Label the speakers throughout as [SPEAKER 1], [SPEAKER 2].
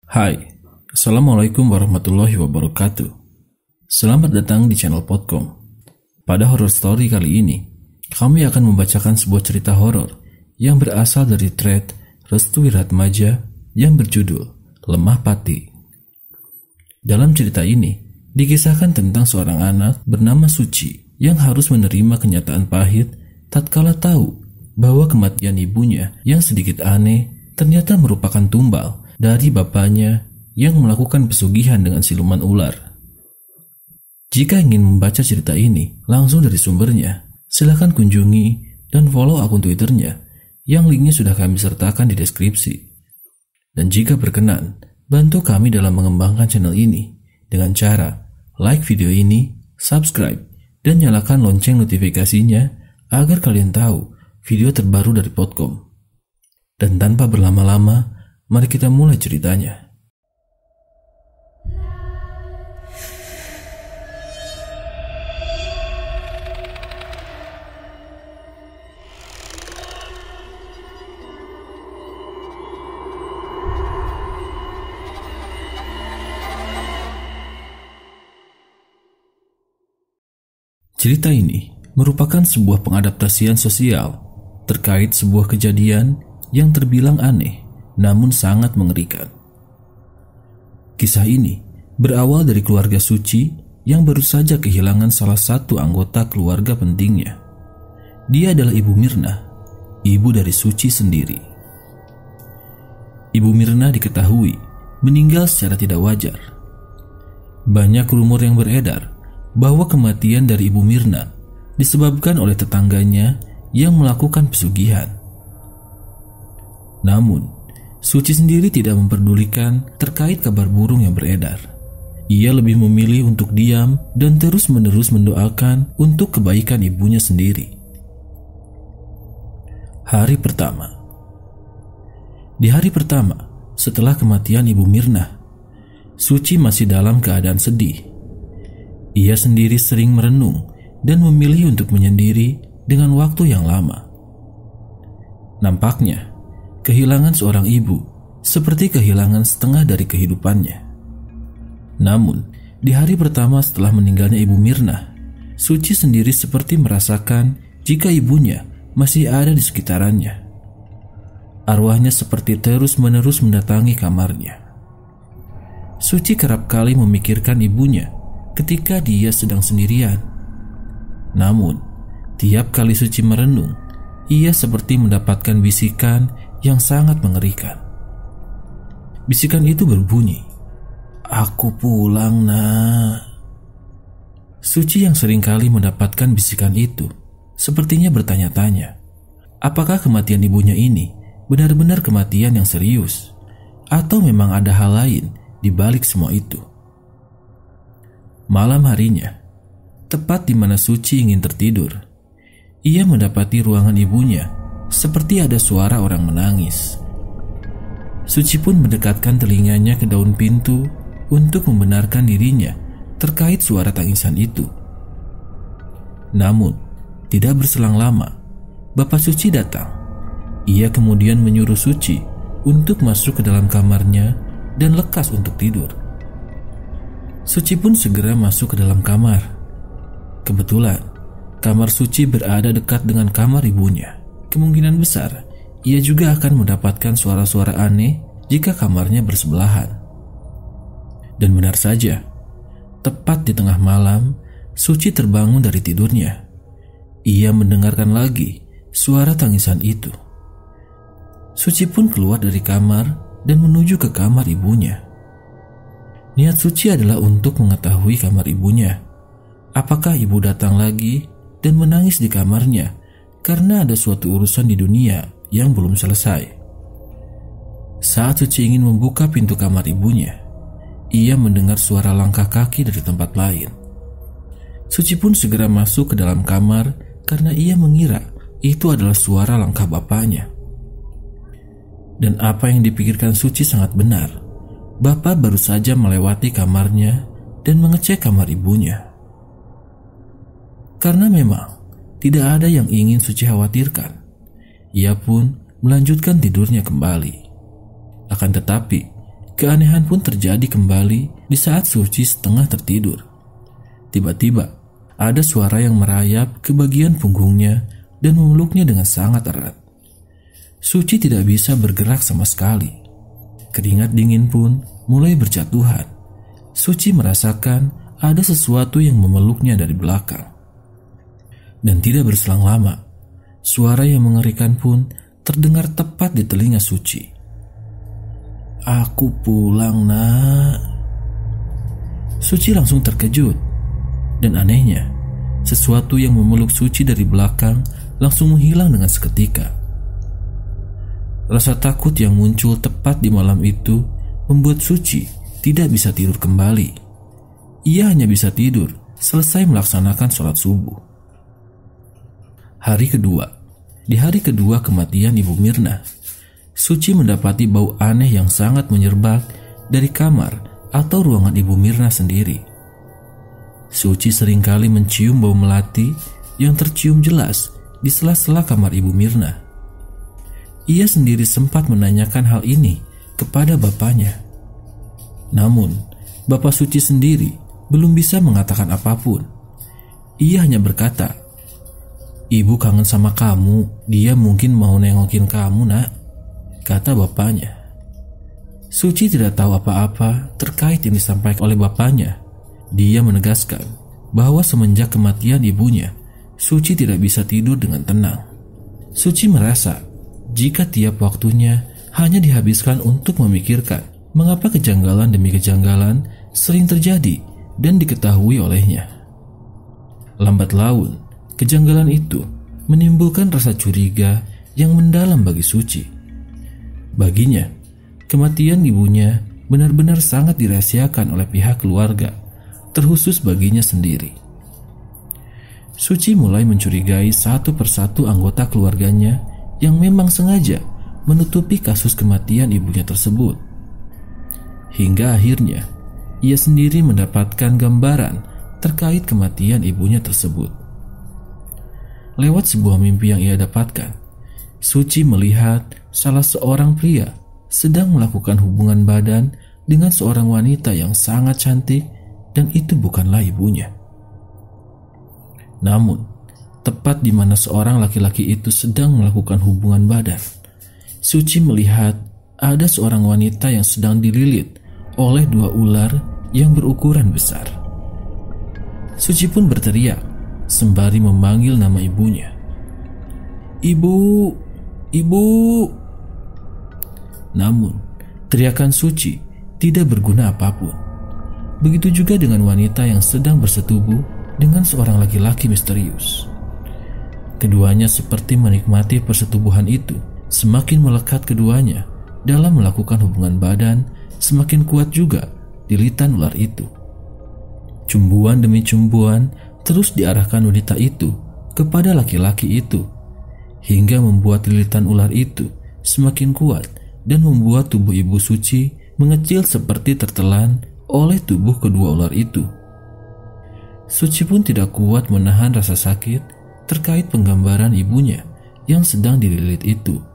[SPEAKER 1] Hai, Assalamualaikum warahmatullahi wabarakatuh. Selamat datang di channel Podcom. Pada horror story kali ini, kami akan membacakan sebuah cerita horor yang berasal dari thread Restu Wiratmaja yang berjudul Lemah Pati. Dalam cerita ini, dikisahkan tentang seorang anak bernama Suci yang harus menerima kenyataan pahit tatkala tahu bahwa kematian ibunya yang sedikit aneh ternyata merupakan tumbal dari bapaknya yang melakukan pesugihan dengan siluman ular. Jika ingin membaca cerita ini langsung dari sumbernya, silakan kunjungi dan follow akun Twitternya yang linknya sudah kami sertakan di deskripsi. Dan jika berkenan, bantu kami dalam mengembangkan channel ini dengan cara like video ini, subscribe, dan nyalakan lonceng notifikasinya agar kalian tahu video terbaru dari Podcom. Dan tanpa berlama-lama, mari kita mulai ceritanya. Cerita ini merupakan sebuah pengadaptasian sosial terkait sebuah kejadian yang terbilang aneh namun sangat mengerikan. Kisah ini berawal dari keluarga Suci yang baru saja kehilangan salah satu anggota keluarga pentingnya. Dia adalah Ibu Mirna, ibu dari Suci sendiri. Ibu Mirna diketahui meninggal secara tidak wajar. Banyak rumor yang beredar bahwa kematian dari Ibu Mirna disebabkan oleh tetangganya yang melakukan pesugihan. Namun, Suci sendiri tidak memperdulikan terkait kabar burung yang beredar. Ia lebih memilih untuk diam dan terus-menerus mendoakan untuk kebaikan ibunya sendiri. Hari pertama. Di hari pertama, setelah kematian Ibu Mirna, Suci masih dalam keadaan sedih. Ia sendiri sering merenung dan memilih untuk menyendiri dengan waktu yang lama. Nampaknya, kehilangan seorang ibu seperti kehilangan setengah dari kehidupannya. Namun, di hari pertama setelah meninggalnya Ibu Mirna, Suci sendiri seperti merasakan jika ibunya masih ada di sekitarannya. Arwahnya seperti terus-menerus mendatangi kamarnya. Suci kerap kali memikirkan ibunya ketika dia sedang sendirian. Namun, tiap kali Suci merenung, ia seperti mendapatkan bisikan yang sangat mengerikan. Bisikan itu berbunyi, "Aku pulang, Nak." Suci yang seringkali mendapatkan bisikan itu sepertinya bertanya-tanya, apakah kematian ibunya ini benar-benar kematian yang serius, atau memang ada hal lain di balik semua itu. Malam harinya, tepat di mana Suci ingin tertidur, ia mendapati ruangan ibunya seperti ada suara orang menangis. Suci pun mendekatkan telinganya ke daun pintu untuk membenarkan dirinya terkait suara tangisan itu. Namun, tidak berselang lama, Bapak Suci datang. Ia kemudian menyuruh Suci untuk masuk ke dalam kamarnya dan lekas untuk tidur. Suci pun segera masuk ke dalam kamar. Kebetulan, kamar Suci berada dekat dengan kamar ibunya. Kemungkinan besar, ia juga akan mendapatkan suara-suara aneh jika kamarnya bersebelahan. Dan benar saja, tepat di tengah malam, Suci terbangun dari tidurnya. Ia mendengarkan lagi suara tangisan itu. Suci pun keluar dari kamar dan menuju ke kamar ibunya. Niat Suci adalah untuk mengetahui kamar ibunya. Apakah ibu datang lagi dan menangis di kamarnya karena ada suatu urusan di dunia yang belum selesai. Saat Suci ingin membuka pintu kamar ibunya, ia mendengar suara langkah kaki dari tempat lain. Suci pun segera masuk ke dalam kamar karena ia mengira itu adalah suara langkah bapaknya. Dan apa yang dipikirkan Suci sangat benar. Bapak baru saja melewati kamarnya dan mengecek kamar ibunya. Karena memang tidak ada yang ingin Suci khawatirkan, ia pun melanjutkan tidurnya kembali. Akan tetapi, keanehan pun terjadi kembali di saat Suci setengah tertidur. Tiba-tiba, ada suara yang merayap ke bagian punggungnya dan memeluknya dengan sangat erat. Suci tidak bisa bergerak sama sekali. Keringat dingin pun mulai berjatuhan. Suci merasakan ada sesuatu yang memeluknya dari belakang. Dan tidak berselang lama, suara yang mengerikan pun terdengar tepat di telinga Suci. "Aku pulang, Nak." Suci langsung terkejut. Dan anehnya, sesuatu yang memeluk Suci dari belakang langsung menghilang dengan seketika. Rasa takut yang muncul tepat di malam itu membuat Suci tidak bisa tidur kembali. Ia hanya bisa tidur selesai melaksanakan sholat subuh. Hari kedua. Di hari kedua kematian Ibu Mirna, Suci mendapati bau aneh yang sangat menyerbak dari kamar atau ruangan Ibu Mirna sendiri. Suci seringkali mencium bau melati yang tercium jelas di sela-sela kamar Ibu Mirna. Ia sendiri sempat menanyakan hal ini kepada bapaknya. Namun, Bapak Suci sendiri belum bisa mengatakan apapun. Ia hanya berkata, "Ibu kangen sama kamu, dia mungkin mau nengokin kamu, Nak," kata bapaknya. Suci tidak tahu apa-apa terkait yang disampaikan oleh bapaknya. Dia menegaskan bahwa semenjak kematian ibunya, Suci tidak bisa tidur dengan tenang. Suci merasa jika tiap waktunya hanya dihabiskan untuk memikirkan mengapa kejanggalan demi kejanggalan sering terjadi dan diketahui olehnya. Lambat laun, kejanggalan itu menimbulkan rasa curiga yang mendalam bagi Suci. Baginya, kematian ibunya benar-benar sangat dirahasiakan oleh pihak keluarga, terkhusus baginya sendiri. Suci mulai mencurigai satu persatu anggota keluarganya yang memang sengaja menutupi kasus kematian ibunya tersebut. Hingga akhirnya, ia sendiri mendapatkan gambaran terkait kematian ibunya tersebut. Lewat sebuah mimpi yang ia dapatkan, Suci melihat salah seorang pria sedang melakukan hubungan badan dengan seorang wanita yang sangat cantik, dan itu bukanlah ibunya. Namun, tepat di mana seorang laki-laki itu sedang melakukan hubungan badan, Suci melihat ada seorang wanita yang sedang dililit oleh dua ular yang berukuran besar. Suci pun berteriak sembari memanggil nama ibunya. "Ibu, ibu!" Namun, teriakan Suci tidak berguna apapun. Begitu juga dengan wanita yang sedang bersetubuh dengan seorang laki-laki misterius. Keduanya seperti menikmati persetubuhan itu. Semakin melekat keduanya dalam melakukan hubungan badan, semakin kuat juga lilitan ular itu. Cumbuan demi cumbuan terus diarahkan wanita itu kepada laki-laki itu, hingga membuat lilitan ular itu semakin kuat dan membuat tubuh Ibu Suci mengecil seperti tertelan oleh tubuh kedua ular itu. Suci pun tidak kuat menahan rasa sakit terkait penggambaran ibunya yang sedang dililit itu.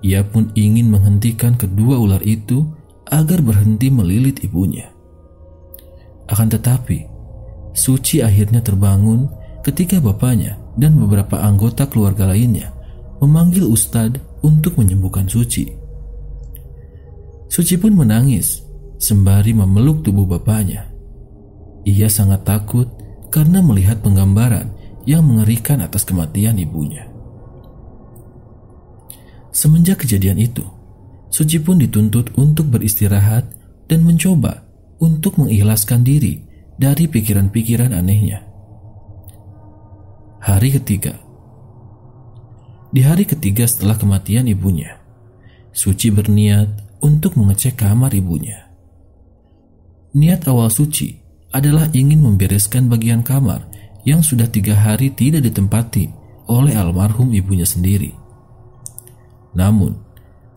[SPEAKER 1] Ia pun ingin menghentikan kedua ular itu agar berhenti melilit ibunya. Akan tetapi, Suci akhirnya terbangun ketika bapaknya dan beberapa anggota keluarga lainnya memanggil Ustadz untuk menyembuhkan Suci. Suci pun menangis sembari memeluk tubuh bapaknya. Ia sangat takut karena melihat penggambaran yang mengerikan atas kematian ibunya. Semenjak kejadian itu, Suci pun dituntut untuk beristirahat dan mencoba untuk mengikhlaskan diri dari pikiran-pikiran anehnya. Hari ketiga. Di hari ketiga setelah kematian ibunya, Suci berniat untuk mengecek kamar ibunya. Niat awal Suci adalah ingin membereskan bagian kamar yang sudah 3 hari tidak ditempati oleh almarhum ibunya sendiri. Namun,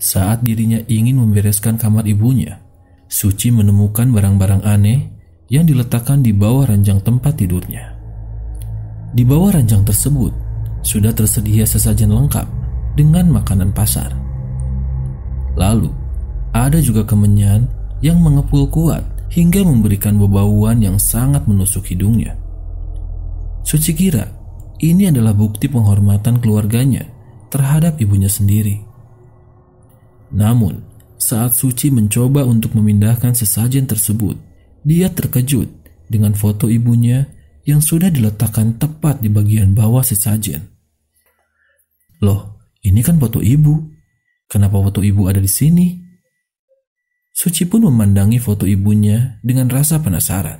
[SPEAKER 1] saat dirinya ingin membereskan kamar ibunya, Suci menemukan barang-barang aneh yang diletakkan di bawah ranjang tempat tidurnya. Di bawah ranjang tersebut sudah tersedia sesajen lengkap dengan makanan pasar. Lalu, Ada juga kemenyan yang mengepul kuat hingga memberikan bau-bauan yang sangat menusuk hidungnya. Suci kira ini adalah bukti penghormatan keluarganya terhadap ibunya sendiri. Namun, saat Suci mencoba untuk memindahkan sesajen tersebut, dia terkejut dengan foto ibunya yang sudah diletakkan tepat di bagian bawah sesajen. Loh, ini kan foto ibu. Kenapa foto ibu ada di sini? Suci pun memandangi foto ibunya dengan rasa penasaran.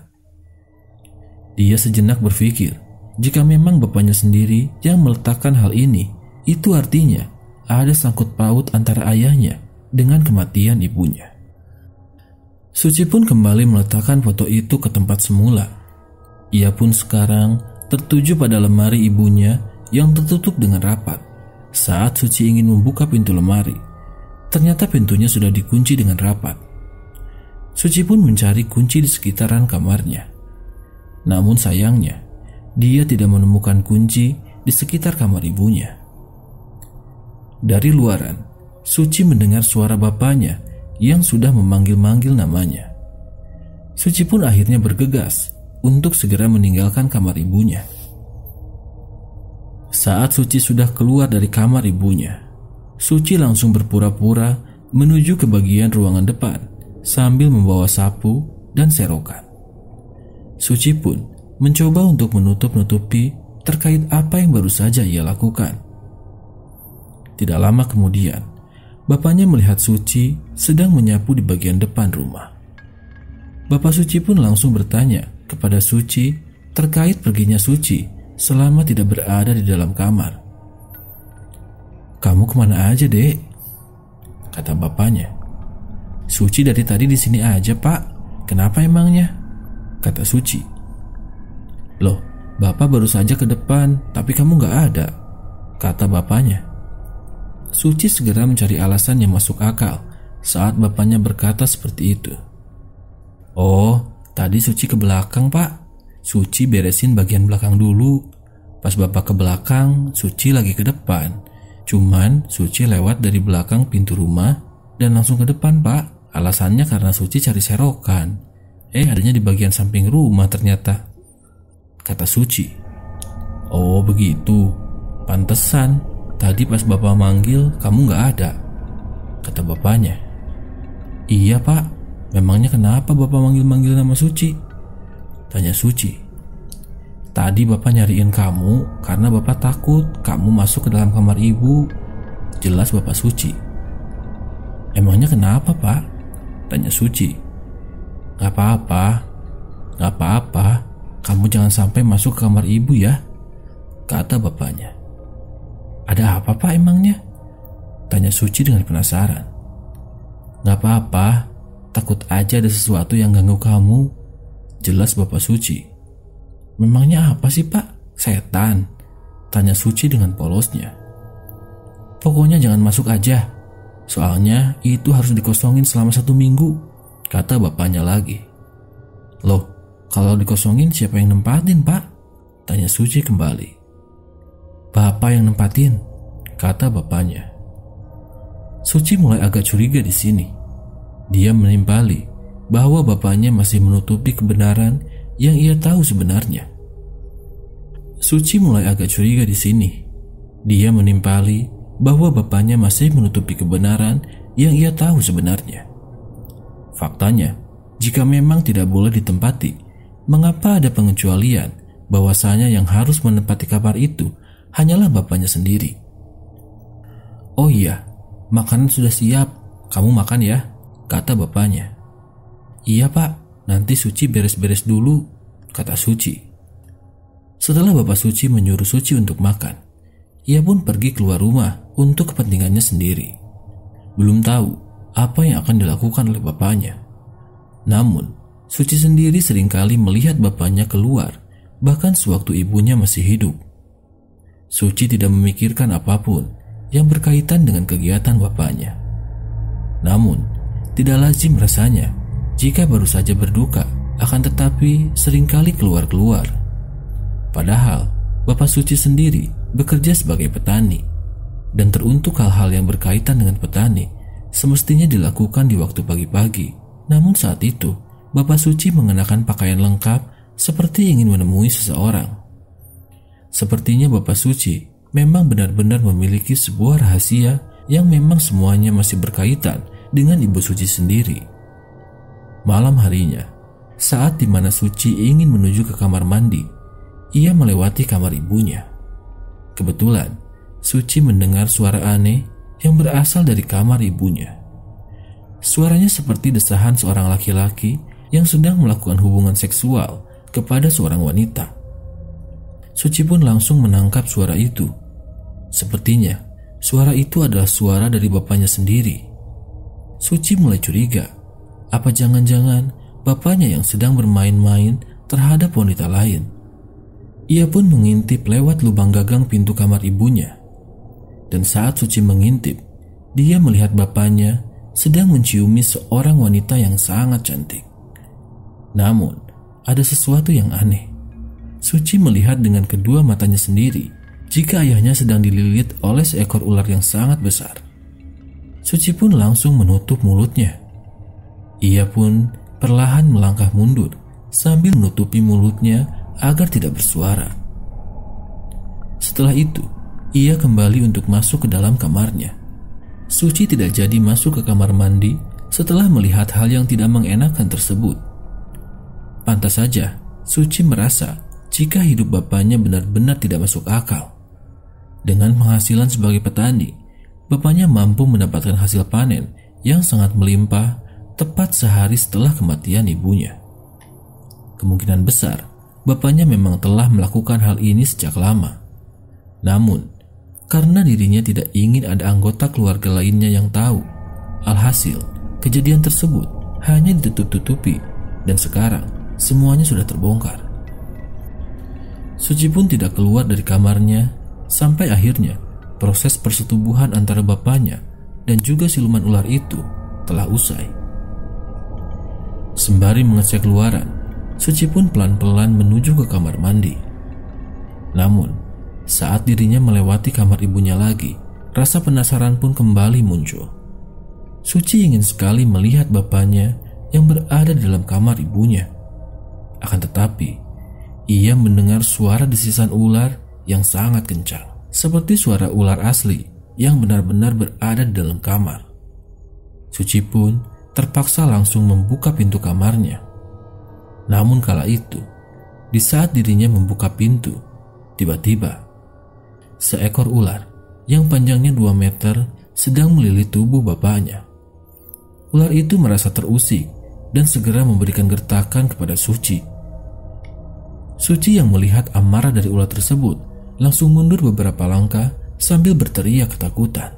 [SPEAKER 1] Dia sejenak berpikir, jika memang bapaknya sendiri yang meletakkan hal ini, itu artinya ada sangkut paut antara ayahnya dengan kematian ibunya. Suci pun kembali meletakkan foto itu ke tempat semula. Ia pun sekarang tertuju pada lemari ibunya yang tertutup dengan rapat. Saat Suci ingin membuka pintu lemari, ternyata pintunya sudah dikunci dengan rapat. Suci pun mencari kunci di sekitaran kamarnya. Namun sayangnya, dia tidak menemukan kunci di sekitar kamar ibunya. Dari luaran, Suci mendengar suara bapaknya yang sudah memanggil-manggil namanya. Suci pun akhirnya bergegas untuk segera meninggalkan kamar ibunya. Saat Suci sudah keluar dari kamar ibunya, Suci langsung berpura-pura menuju ke bagian ruangan depan sambil membawa sapu dan serokan. Suci pun mencoba untuk menutup-nutupi terkait apa yang baru saja ia lakukan. Tidak lama kemudian, bapaknya melihat Suci sedang menyapu di bagian depan rumah. Bapak Suci pun langsung bertanya kepada Suci terkait perginya Suci selama tidak berada di dalam kamar. "Kamu kemana aja, Dek?" kata bapaknya. "Suci dari tadi di sini aja, Pak. Kenapa emangnya?" kata Suci. "Loh, Bapak baru saja ke depan, tapi kamu gak ada," kata bapaknya. Suci segera mencari alasan yang masuk akal saat bapaknya berkata seperti itu. "Oh, tadi Suci ke belakang, Pak. Suci beresin bagian belakang dulu. Pas Bapak ke belakang, Suci lagi ke depan. Cuman Suci lewat dari belakang pintu rumah dan langsung ke depan, Pak. Alasannya karena Suci cari serokan. Adanya di bagian samping rumah ternyata," kata Suci. "Oh begitu, pantesan tadi pas Bapak manggil kamu gak ada," kata bapaknya. "Iya, Pak. Memangnya kenapa Bapak manggil-manggil nama Suci?" tanya Suci. "Tadi Bapak nyariin kamu karena Bapak takut kamu masuk ke dalam kamar ibu," jelas Bapak Suci. "Emangnya kenapa, Pak?" tanya Suci. "Gak apa-apa, gak apa-apa. Kamu jangan sampai masuk ke kamar ibu ya," kata bapaknya. "Ada apa, Pak, emangnya?" tanya Suci dengan penasaran. "Gak apa-apa, takut aja ada sesuatu yang ganggu kamu," jelas Bapak Suci. "Memangnya apa sih, Pak? Setan?" tanya Suci dengan polosnya. "Pokoknya jangan masuk aja. Soalnya itu harus dikosongin selama 1 minggu," kata bapaknya lagi. "Loh, kalau dikosongin siapa yang nempatin, Pak?" tanya Suci kembali. "Bapak yang nempatin," kata bapaknya. Suci mulai agak curiga di sini. Dia menimpali bahwa bapaknya masih menutupi kebenaran yang ia tahu sebenarnya. Suci mulai agak curiga di sini. Dia menimpali bahwa bapaknya masih menutupi kebenaran yang ia tahu sebenarnya. Faktanya, jika memang tidak boleh ditempati, mengapa ada pengecualian bahwasanya yang harus menempati kamar itu hanyalah bapaknya sendiri? "Oh iya, makanan sudah siap, kamu makan ya," kata bapaknya. "Iya, Pak, nanti Suci beres-beres dulu," kata Suci. Setelah Bapak Suci menyuruh Suci untuk makan, ia pun pergi keluar rumah untuk kepentingannya sendiri. Belum tahu apa yang akan dilakukan oleh bapaknya. Namun, Suci sendiri seringkali melihat bapaknya keluar, bahkan sewaktu ibunya masih hidup. Suci tidak memikirkan apapun yang berkaitan dengan kegiatan bapaknya. Namun, tidak lazim rasanya jika baru saja berduka, akan tetapi seringkali keluar-keluar. Padahal, Bapak Suci sendiri bekerja sebagai petani, dan teruntuk hal-hal yang berkaitan dengan petani semestinya dilakukan di waktu pagi-pagi. Namun saat itu, Bapak Suci mengenakan pakaian lengkap seperti ingin menemui seseorang. Sepertinya Bapak Suci memang benar-benar memiliki sebuah rahasia yang memang semuanya masih berkaitan dengan Ibu Suci sendiri. Malam harinya, saat dimana Suci ingin menuju ke kamar mandi, ia melewati kamar ibunya. Kebetulan, Suci mendengar suara aneh yang berasal dari kamar ibunya. Suaranya seperti desahan seorang laki-laki yang sedang melakukan hubungan seksual kepada seorang wanita. Suci pun langsung menangkap suara itu. Sepertinya, suara itu adalah suara dari bapaknya sendiri. Suci mulai curiga, apa jangan-jangan bapaknya yang sedang bermain-main terhadap wanita lain. Ia pun mengintip lewat lubang gagang pintu kamar ibunya. Dan saat Suci mengintip, dia melihat bapaknya sedang menciumi seorang wanita yang sangat cantik. Namun, ada sesuatu yang aneh. Suci melihat dengan kedua matanya sendiri jika ayahnya sedang dililit oleh seekor ular yang sangat besar. Suci pun langsung menutup mulutnya. Ia pun perlahan melangkah mundur sambil menutupi mulutnya agar tidak bersuara. Setelah itu, ia kembali untuk masuk ke dalam kamarnya. Suci tidak jadi masuk ke kamar mandi setelah melihat hal yang tidak mengenakan tersebut. Pantas saja, Suci merasa jika hidup bapaknya benar-benar tidak masuk akal. Dengan penghasilan sebagai petani, bapaknya mampu mendapatkan hasil panen yang sangat melimpah tepat sehari setelah kematian ibunya. Kemungkinan besar, bapaknya memang telah melakukan hal ini sejak lama. Namun, karena dirinya tidak ingin ada anggota keluarga lainnya yang tahu, alhasil kejadian tersebut hanya ditutup-tutupi dan sekarang semuanya sudah terbongkar. Suci pun tidak keluar dari kamarnya sampai akhirnya proses persetubuhan antara bapaknya dan juga siluman ular itu telah usai. Sembari mengecek luaran, Suci pun pelan-pelan menuju ke kamar mandi. Namun, saat dirinya melewati kamar ibunya lagi, rasa penasaran pun kembali muncul. Suci ingin sekali melihat bapaknya yang berada di dalam kamar ibunya. Akan tetapi, ia mendengar suara desisan ular yang sangat kencang, seperti suara ular asli yang benar-benar berada di dalam kamar. Suci pun terpaksa langsung membuka pintu kamarnya. Namun kala itu, di saat dirinya membuka pintu, tiba-tiba seekor ular yang panjangnya 2 meter sedang melilit tubuh bapaknya. Ular itu merasa terusik dan segera memberikan gertakan kepada Suci. Suci yang melihat amarah dari ular tersebut langsung mundur beberapa langkah sambil berteriak ketakutan.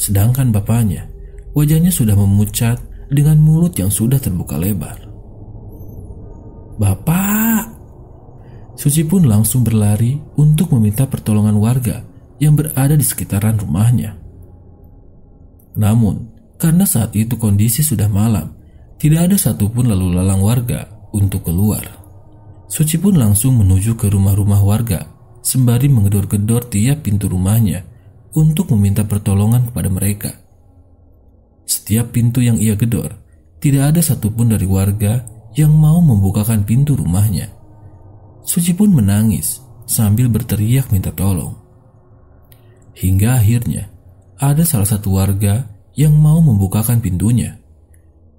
[SPEAKER 1] Sedangkan bapaknya, wajahnya sudah memucat dengan mulut yang sudah terbuka lebar. "Bapak!" Suci pun langsung berlari untuk meminta pertolongan warga yang berada di sekitaran rumahnya. Namun, karena saat itu kondisi sudah malam, tidak ada satupun lalu lalang warga untuk keluar. Suci pun langsung menuju ke rumah-rumah warga, sembari menggedor-gedor tiap pintu rumahnya untuk meminta pertolongan kepada mereka. Setiap pintu yang ia gedor, tidak ada satupun dari warga yang mau membukakan pintu rumahnya. Suci pun menangis sambil berteriak minta tolong. Hingga akhirnya ada salah satu warga yang mau membukakan pintunya.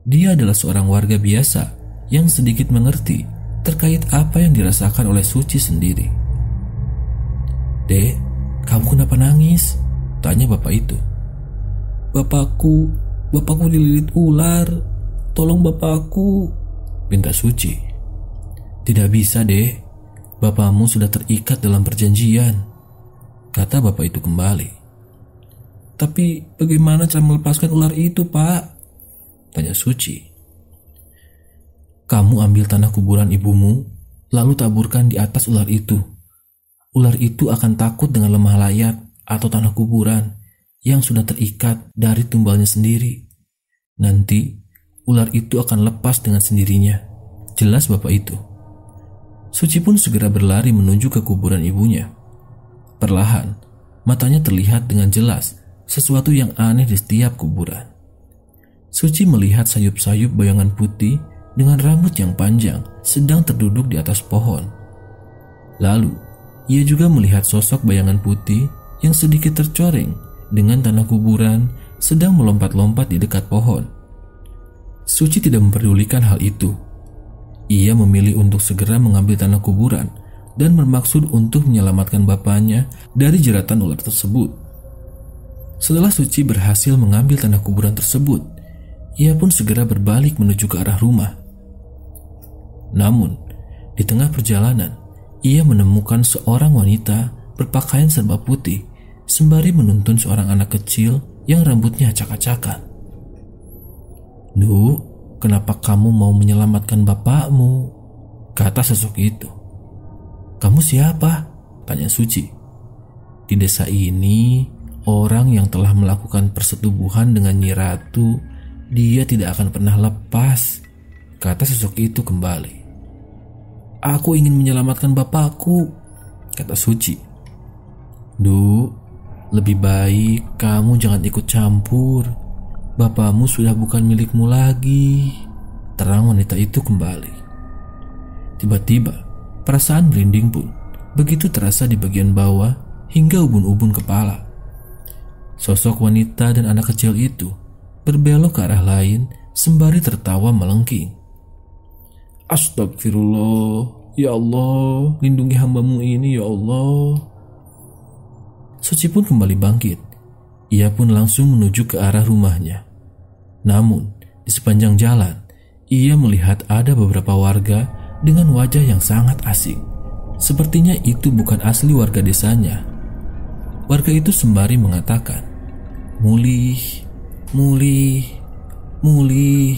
[SPEAKER 1] Dia adalah seorang warga biasa yang sedikit mengerti terkait apa yang dirasakan oleh Suci sendiri. "Dek, kamu kenapa nangis?" tanya bapak itu. Bapakku dililit ular. Tolong bapakku," pinta Suci. "Tidak bisa, Dek. Bapakmu sudah terikat dalam perjanjian," kata bapak itu kembali. "Tapi bagaimana cara melepaskan ular itu, Pak?" tanya Suci. "Kamu ambil tanah kuburan ibumu, lalu taburkan di atas ular itu. Ular itu akan takut dengan lemah layat atau tanah kuburan yang sudah terikat dari tumbalnya sendiri. Nanti ular itu akan lepas dengan sendirinya," jelas bapak itu. Suci pun segera berlari menuju ke kuburan ibunya. Perlahan, matanya terlihat dengan jelas sesuatu yang aneh di setiap kuburan. Suci melihat sayup-sayup bayangan putih dengan rambut yang panjang sedang terduduk di atas pohon. Lalu, ia juga melihat sosok bayangan putih yang sedikit tercoreng dengan tanah kuburan sedang melompat-lompat di dekat pohon. Suci tidak memperdulikan hal itu. Ia memilih untuk segera mengambil tanah kuburan dan bermaksud untuk menyelamatkan bapaknya dari jeratan ular tersebut. Setelah Suci berhasil mengambil tanah kuburan tersebut, ia pun segera berbalik menuju ke arah rumah. Namun, di tengah perjalanan, ia menemukan seorang wanita berpakaian serba putih sembari menuntun seorang anak kecil yang rambutnya acak-acakan. "Duh, kenapa kamu mau menyelamatkan bapakmu?" kata sosok itu. "Kamu siapa?" tanya Suci. "Di desa ini, orang yang telah melakukan persetubuhan dengan Nyi Ratu, dia tidak akan pernah lepas," kata sosok itu kembali. "Aku ingin menyelamatkan bapakku," kata Suci. "Duh, lebih baik kamu jangan ikut campur. Bapakmu sudah bukan milikmu lagi," terang wanita itu kembali. Tiba-tiba, perasaan merinding pun begitu terasa di bagian bawah hingga ubun-ubun kepala. Sosok wanita dan anak kecil itu berbelok ke arah lain sembari tertawa melengking. "Astagfirullah, ya Allah, lindungi hambamu ini ya Allah." Suci pun kembali bangkit. Ia pun langsung menuju ke arah rumahnya. Namun, di sepanjang jalan, ia melihat ada beberapa warga dengan wajah yang sangat asing. Sepertinya itu bukan asli warga desanya. Warga itu sembari mengatakan, "Mulih, mulih, mulih."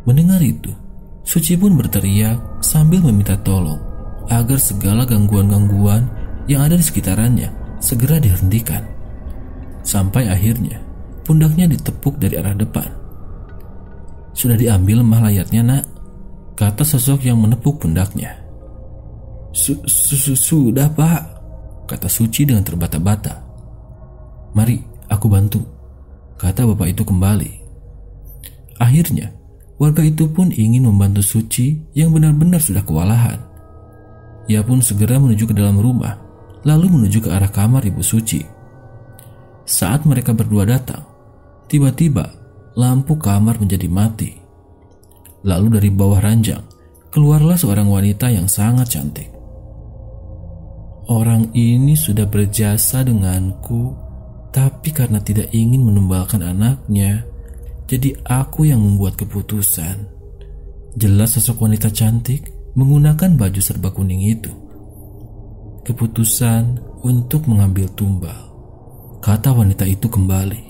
[SPEAKER 1] Mendengar itu, Suci pun berteriak sambil meminta tolong agar segala gangguan-gangguan yang ada di sekitarannya segera dihentikan. Sampai akhirnya pundaknya ditepuk dari arah depan. "Sudah diambil lemah layatnya, Nak?" kata sosok yang menepuk pundaknya. Sudah, Pak," kata Suci dengan terbata-bata. "Mari, aku bantu," kata bapak itu kembali. Akhirnya, warga itu pun ingin membantu Suci yang benar-benar sudah kewalahan. Ia pun segera menuju ke dalam rumah, lalu menuju ke arah kamar Ibu Suci. Saat mereka berdua datang, tiba-tiba lampu kamar menjadi mati. Lalu dari bawah ranjang, keluarlah seorang wanita yang sangat cantik. "Orang ini sudah berjasa denganku, tapi karena tidak ingin menumbalkan anaknya, jadi aku yang membuat keputusan," jelas sosok wanita cantik menggunakan baju serba kuning itu. "Keputusan untuk mengambil tumbal," kata wanita itu kembali.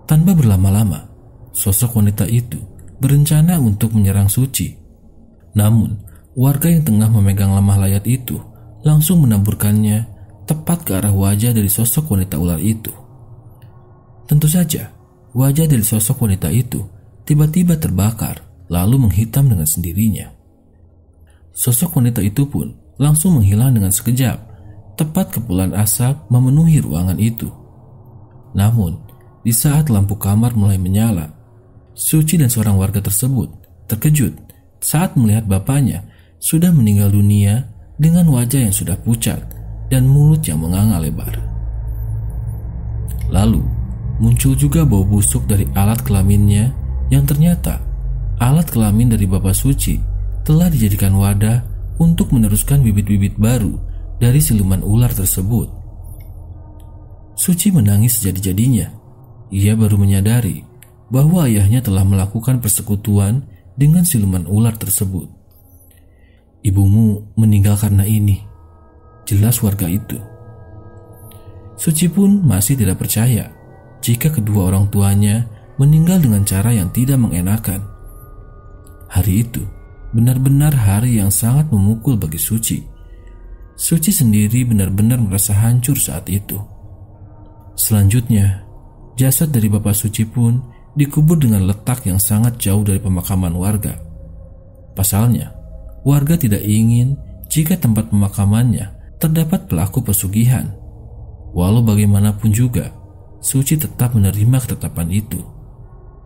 [SPEAKER 1] Tanpa berlama-lama, sosok wanita itu berencana untuk menyerang Suci. Namun, warga yang tengah memegang lemah layat itu langsung menaburkannya tepat ke arah wajah dari sosok wanita ular itu. Tentu saja, wajah dari sosok wanita itu tiba-tiba terbakar lalu menghitam dengan sendirinya. Sosok wanita itu pun langsung menghilang dengan sekejap, tepat kepulan asap memenuhi ruangan itu. Namun, di saat lampu kamar mulai menyala, Suci dan seorang warga tersebut terkejut saat melihat bapaknya sudah meninggal dunia dengan wajah yang sudah pucat dan mulut yang menganga lebar. Lalu, muncul juga bau busuk dari alat kelaminnya yang ternyata alat kelamin dari Bapak Suci telah dijadikan wadah untuk meneruskan bibit-bibit baru dari siluman ular tersebut. Suci menangis sejadi-jadinya. Ia baru menyadari bahwa ayahnya telah melakukan persekutuan dengan siluman ular tersebut. "Ibumu meninggal karena ini," jelas warga itu. Suci pun masih tidak percaya jika kedua orang tuanya meninggal dengan cara yang tidak mengenakan. Hari itu benar-benar hari yang sangat memukul bagi Suci. Suci sendiri benar-benar merasa hancur saat itu. Selanjutnya, jasad dari Bapak Suci pun dikubur dengan letak yang sangat jauh dari pemakaman warga. Pasalnya, warga tidak ingin jika tempat pemakamannya terdapat pelaku pesugihan. Walau bagaimanapun juga, Suci tetap menerima ketetapan itu.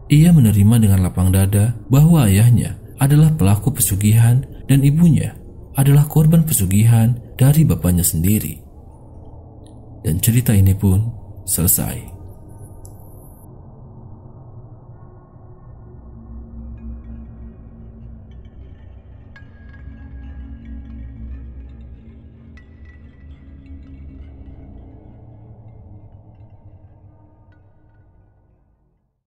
[SPEAKER 1] Ia menerima dengan lapang dada bahwa ayahnya adalah pelaku pesugihan dan ibunya adalah korban pesugihan dari bapaknya sendiri. Dan cerita ini pun selesai.